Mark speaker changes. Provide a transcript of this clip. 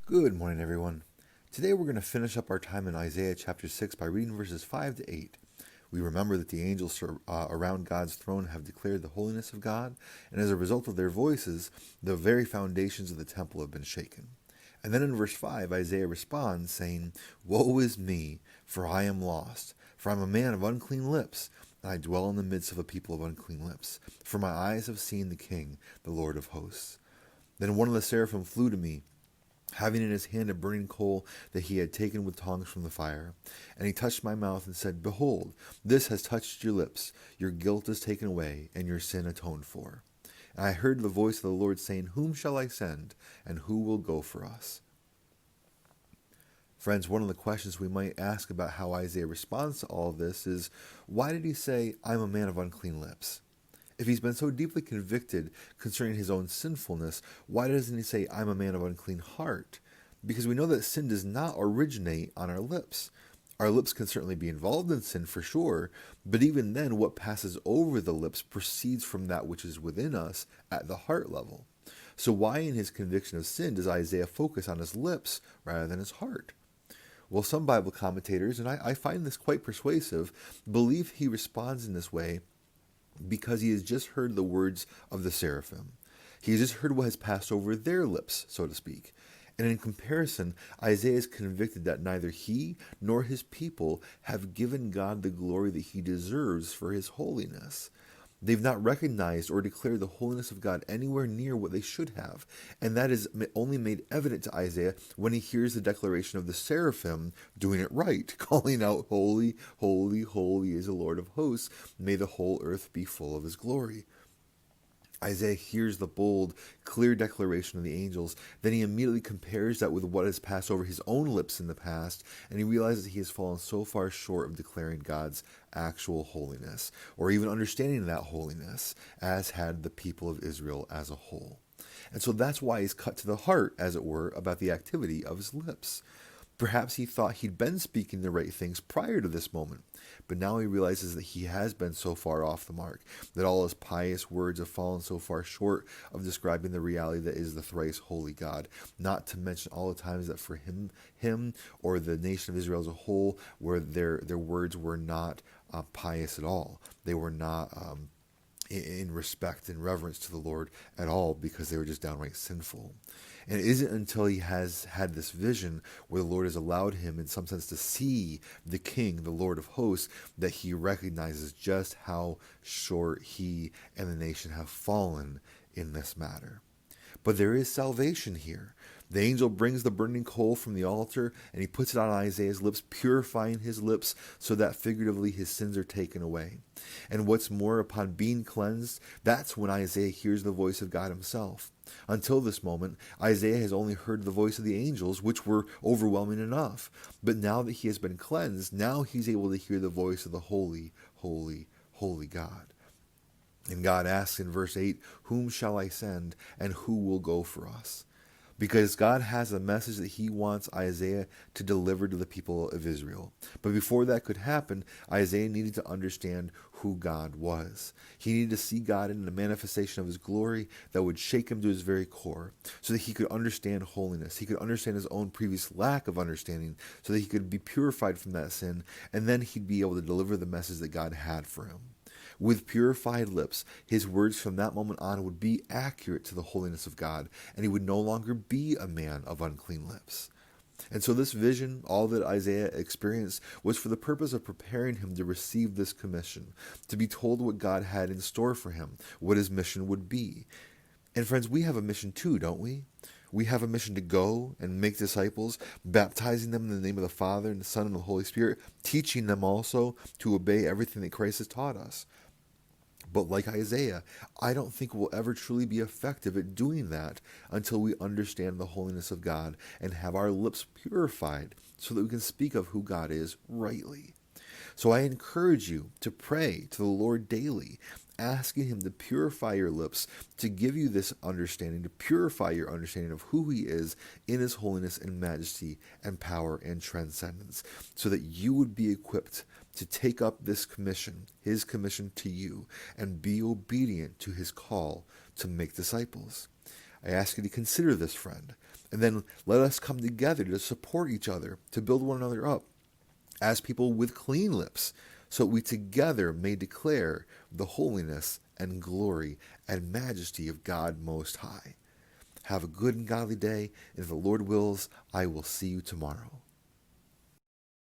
Speaker 1: Good morning, everyone. Today we're going to finish up our time in Isaiah chapter 6 by reading verses 5 to 8. We remember that the angels around God's throne have declared the holiness of God, and as a result of their voices, the very foundations of the temple have been shaken. And then in verse 5, Isaiah responds, saying, "Woe is me, for I am lost, for I am a man of unclean lips, and I dwell in the midst of a people of unclean lips. For my eyes have seen the King, the Lord of hosts." Then one of the seraphim flew to me, having in his hand a burning coal that he had taken with tongs from the fire. And he touched my mouth and said, "Behold, this has touched your lips. Your guilt is taken away, and your sin atoned for." And I heard the voice of the Lord saying, "Whom shall I send, and who will go for us?" Friends, one of the questions we might ask about how Isaiah responds to all of this is, why did he say, "I'm a man of unclean lips"? If he's been so deeply convicted concerning his own sinfulness, why doesn't he say, "I'm a man of unclean heart"? Because we know that sin does not originate on our lips. Our lips can certainly be involved in sin for sure, but even then, what passes over the lips proceeds from that which is within us at the heart level. So why in his conviction of sin does Isaiah focus on his lips rather than his heart? Well, some Bible commentators, and I find this quite persuasive, believe he responds in this way because he has just heard the words of the seraphim. He has just heard what has passed over their lips, so to speak. And in comparison, Isaiah is convicted that neither he nor his people have given God the glory that he deserves for his holiness. They've not recognized or declared the holiness of God anywhere near what they should have. And that is only made evident to Isaiah when he hears the declaration of the seraphim doing it right, calling out, "Holy, holy, holy is the Lord of hosts. May the whole earth be full of his glory." Isaiah hears the bold, clear declaration of the angels. Then he immediately compares that with what has passed over his own lips in the past, and he realizes he has fallen so far short of declaring God's actual holiness, or even understanding that holiness, as had the people of Israel as a whole. And so that's why he's cut to the heart, as it were, about the activity of his lips. Perhaps he thought he'd been speaking the right things prior to this moment, but now he realizes that he has been so far off the mark, that all his pious words have fallen so far short of describing the reality that is the thrice holy God, not to mention all the times that for him or the nation of Israel as a whole, where their words were not pious at all. They were not in respect and reverence to the Lord at all, because they were just downright sinful. And it isn't until he has had this vision where the Lord has allowed him in some sense to see the King, the Lord of hosts, that he recognizes just how short he and the nation have fallen in this matter. But there is salvation here. The angel brings the burning coal from the altar, and he puts it on Isaiah's lips, purifying his lips so that figuratively his sins are taken away. And what's more, upon being cleansed, that's when Isaiah hears the voice of God himself. Until this moment, Isaiah has only heard the voice of the angels, which were overwhelming enough. But now that he has been cleansed, now he's able to hear the voice of the holy, holy, holy God. And God asks in verse 8, "Whom shall I send, and who will go for us?" Because God has a message that he wants Isaiah to deliver to the people of Israel. But before that could happen, Isaiah needed to understand who God was. He needed to see God in the manifestation of his glory that would shake him to his very core, so that he could understand holiness. He could understand his own previous lack of understanding, so that he could be purified from that sin, and then he'd be able to deliver the message that God had for him. With purified lips, his words from that moment on would be accurate to the holiness of God, and he would no longer be a man of unclean lips. And so this vision, all that Isaiah experienced, was for the purpose of preparing him to receive this commission, to be told what God had in store for him, what his mission would be. And friends, we have a mission too, don't we? We have a mission to go and make disciples, baptizing them in the name of the Father and the Son and the Holy Spirit, teaching them also to obey everything that Christ has taught us. But like Isaiah, I don't think we'll ever truly be effective at doing that until we understand the holiness of God and have our lips purified so that we can speak of who God is rightly. So I encourage you to pray to the Lord daily, asking him to purify your lips, to give you this understanding, to purify your understanding of who he is in his holiness and majesty and power and transcendence, so that you would be equipped to take up this commission, his commission to you, and be obedient to his call to make disciples. I ask you to consider this, friend. And then let us come together to support each other, to build one another up as people with clean lips, so we together may declare the holiness and glory and majesty of God Most High. Have a good and godly day, and if the Lord wills, I will see you tomorrow.